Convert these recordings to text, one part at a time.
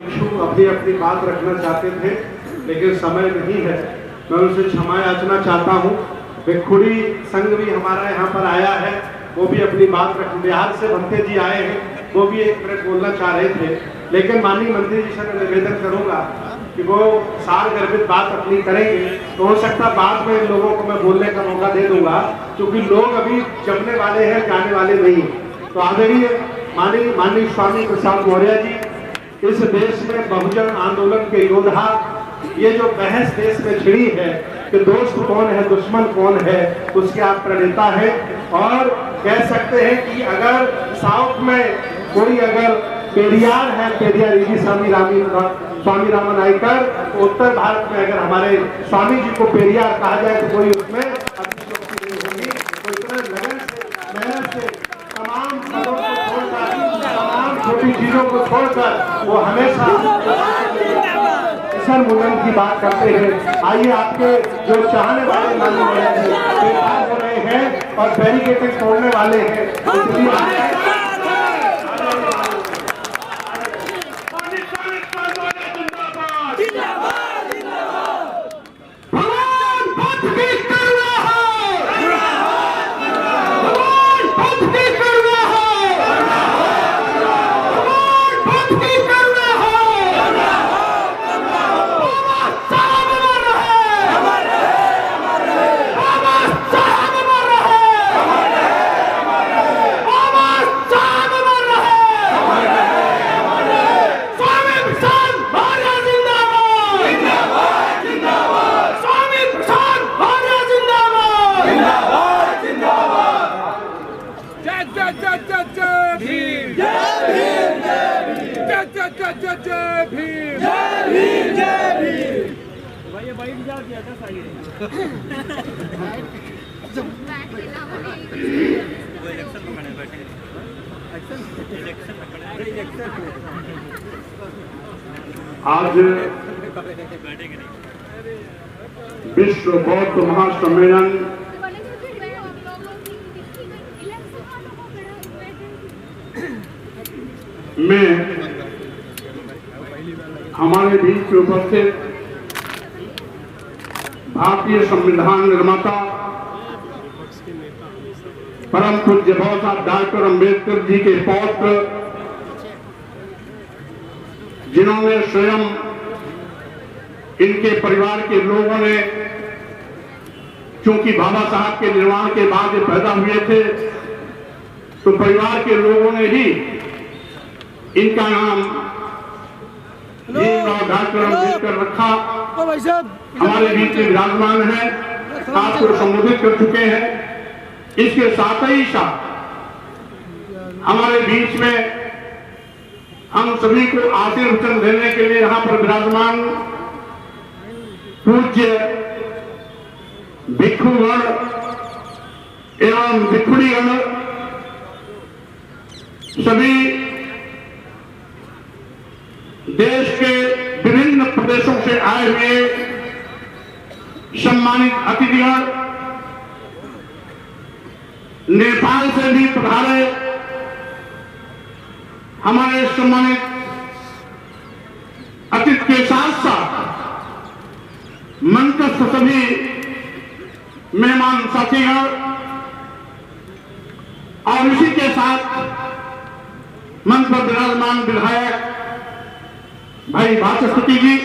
अपनी अपनी बात रखना चाहते थे लेकिन समय नहीं है। मैं उनसे क्षमा याचना चाहता हूँ। भिखुड़ी संघ भी हमारा यहाँ पर आया है, वो भी अपनी बात रख, बिहार से भंते जी आए हैं, वो भी एक मिनट बोलना चाह रहे थे, लेकिन माननीय मंत्री जी से मैं निवेदन करूंगा कि वो सार गर्भित बात अपनी करेंगे तो हो सकता बाद में इन लोगों को मैं बोलने का मौका दे दूंगा, क्योंकि लोग अभी जमने वाले हैं, जाने वाले नहीं। तो आदरणीय माननीय स्वामी प्रसाद मौर्य जी, इस देश में बहुजन आंदोलन के योद्धा, ये जो बहस देश में छिड़ी है कि दोस्त कौन है दुश्मन कौन है, उसके आप प्रणेता हैं। और कह सकते हैं कि अगर साउथ में कोई अगर पेरियार है, पेरियार स्वामी रामन नायकर, तो उत्तर भारत में अगर हमारे स्वामी जी को पेरियार कहा जाए तो कोई उसमें अतिशयोक्ति नहीं होगी। तो इतने लगन से, मेहनत से, तमाम पदों को छोड़कर, तमाम छोटी चीजों को छोड़कर वो हमेशा किशन मुंडन की बात करते हैं। आइए आपके जो चाहने वाले माननीय बेकार हो रहे हैं और बैरिकेडिंग तोड़ने वाले हैं, आज विश्व बौद्ध महासम्मेलन में हमारे बीच उपस्थित भारतीय संविधान निर्माता परम पूज्य बाबा साहब डॉक्टर अम्बेडकर जी के पौत्र, जिन्होंने स्वयं इनके परिवार के लोगों ने, क्योंकि बाबा साहब के निर्माण के बाद ये पैदा हुए थे, तो परिवार के लोगों ने ही इनका नाम डॉक्टर अम्बेडकर रखा। हमारे बीच में विराजमान है, आपको संबोधित कर चुके हैं। इसके साथ ही साथ हमारे बीच में हम सभी को आशीर्वचन देने के लिए यहाँ पर विराजमान पूज्य भिक्षुगण एवं भिक्षुणीगण, सभी देश के विभिन्न प्रदेशों से आए हुए सम्मानित अतिथिगण, नेपाल से भी पधारे हमारे सम्मानित अतिथि के साथ साथ मंचस्थ सभी मेहमान साथीगण, और इसी के साथ मंच पर विराजमान विधायक भाई वाचस्पति जी,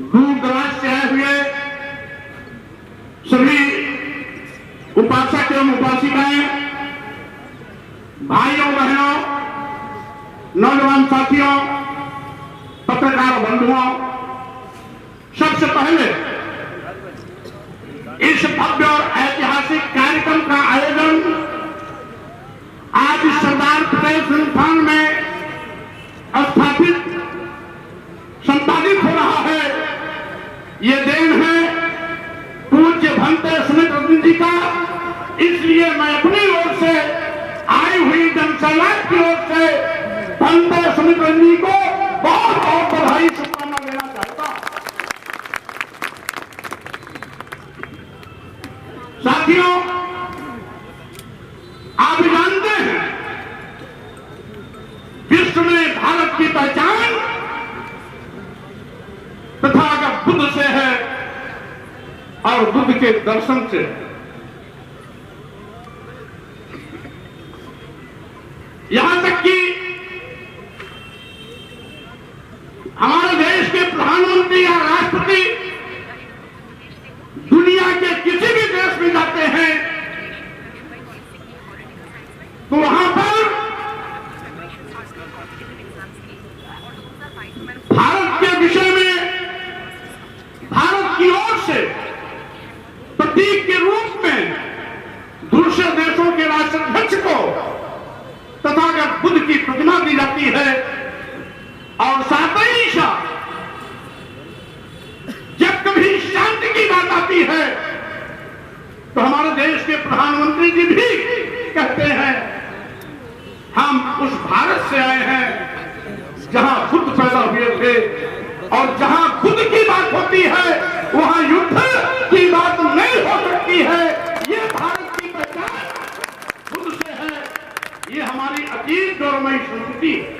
दूर दराज से आए हुए सभी उपासक एवं उपासिकाएं, भाइयों बहनों, नौजवान साथियों, पत्रकार बंधुओं, सबसे पहले इस भव्य और ऐतिहासिक कार्यक्रम का आयोजन आज सरदार पटेल संस्थान में स्थापित संपादित हो रहा है। ये देन है पूज्य भंते सुमित रंजन जी का। इसलिए मैं अपनी ओर से, आई हुई जनसमाज की ओर से भंते सुमित रंजन जी को बहुत बहुत बधाई शुभकामना देना चाहता हूं। साथियों, आप जानते हैं विश्व में भारत की और बुद्ध के दर्शन से यहां तक कि हमारे देश के प्रधानमंत्री या राष्ट्रपति दुनिया के किसी भी देश में जाते हैं तो वहां पर भारत के विषय में भारत की ओर से प्रतीक के रूप में दूसरे देशों के राष्ट्राध्यक्ष को तथागत बुद्ध की प्रतिमा दी जाती है। और साथ ही साथ जब कभी शांति की बात आती है तो हमारे देश के प्रधानमंत्री जी भी कहते हैं हम उस भारत से आए हैं जहां बुद्ध पैदा हुए थे, और जहां बुद्ध की बात होती है वहां युद्ध की बात नहीं हो सकती है। ये भारत की पहचान बुद्ध से है, ये हमारी अतीत गौरवमयी संस्कृति है।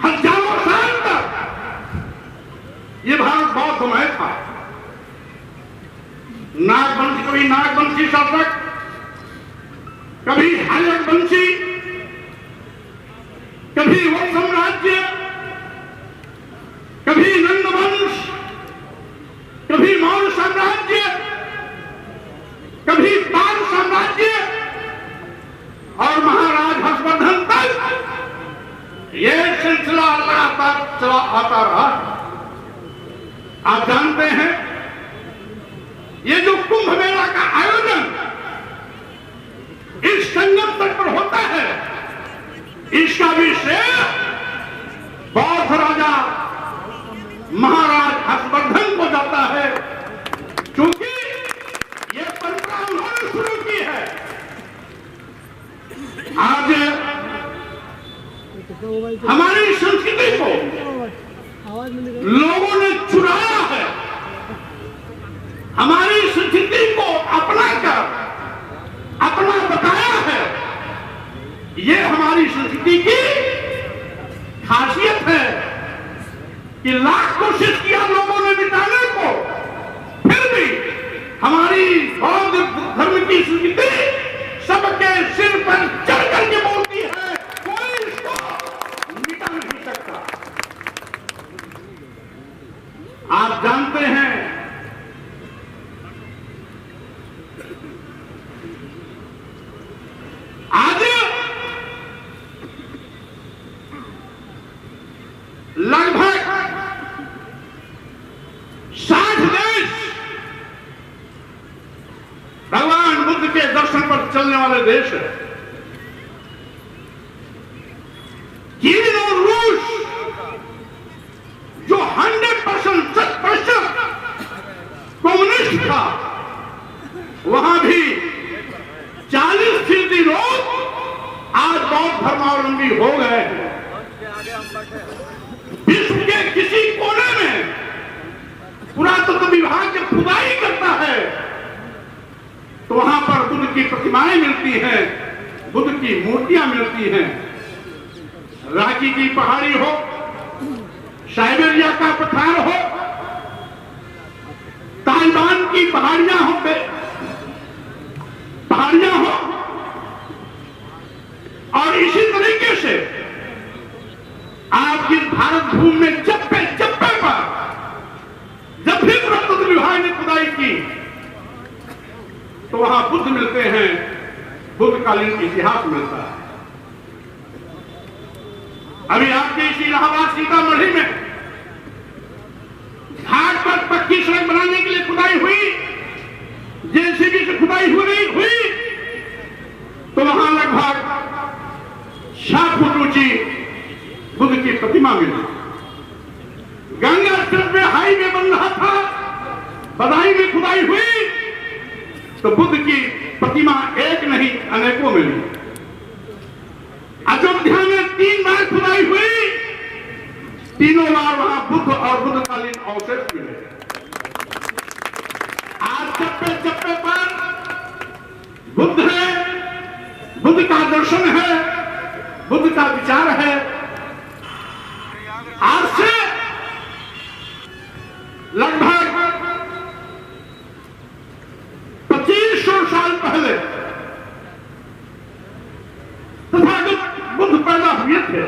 हजारों साल तक ये भारत बौद्धमय था। नागवंश, कभी नागवंशी शासक, कभी हयवंशी, कभी वत्स साम्राज्य, कभी नंदवंश, कभी मौर्य साम्राज्य, कभी पाल साम्राज्य और महाराज हर्षवर्धन तक ये सिलसिला लगातार चला आता रहा। आप जानते हैं ये जो कुंभ मेला का आयोजन इस संगम तट पर होता है, इसका भी श्रेय बौद्ध राजा महाराज हर्षवर्धन को जाता है, क्योंकि ये परंपरा उन्होंने शुरू की है। आज हमारी संस्कृति को लोगों ने चुराया है, हमारी संस्कृति को अपनाकर अपना बताया है। ये हमारी संस्कृति की खासियत है कि लाख कोशिश किया लोगों ने मिटाने को, फिर भी हमारी बौद्ध धर्म की संस्कृति सबके सिर पर चढ़ करके बोलती है, कोई इसको मिटा नहीं सकता। आप जानते हैं आज लगभग 60 देश भगवान बुद्ध के दर्शन पर चलने वाले देश है। चीन और रूस जो 100% कम्युनिस्ट था, वहां भी 40% लोग आज बौद्ध धर्मावलंबी हो गए हैं। विश्व के किसी कोने में पुरातत्व विभाग जब खुदाई करता है तो वहां पर बुद्ध की प्रतिमाएं मिलती हैं, बुद्ध की मूर्तियां मिलती हैं। रांची की पहाड़ी हो, साइबेरिया का पठार हो, ताइवान की पहाड़ियां हो, और इसी तरीके से आपकी भारत भूमि में चप्पे चप्पे पर जब भी पुरातत्व विभाग ने खुदाई की तो वहां बुद्ध मिलते हैं, बुद्धकालीन इतिहास मिलता है। अभी आपके इसी इलाहाबाद सीतामढ़ी में घाट पर पक्की सड़क बनाने के लिए खुदाई हुई, जेसीबी से खुदाई हुई तो वहां लगभग 6 फुट ऊंची बुद्ध की प्रतिमा मिली। गंगा तट में हाईवे बन रहा था, बदाई में खुदाई हुई तो बुद्ध की प्रतिमा एक नहीं अनेकों मिली। अयोध्या में 3 बार खुदाई हुई, तीनों बार वहां बुद्ध और बुद्धकालीन अवशेष मिले। आज चप्पे चप्पे पर बुद्ध है, बुद्ध का दर्शन है, बुद्ध का विचार है। आज से लगभग पहले तथागत बुद्ध पैदा हुए थे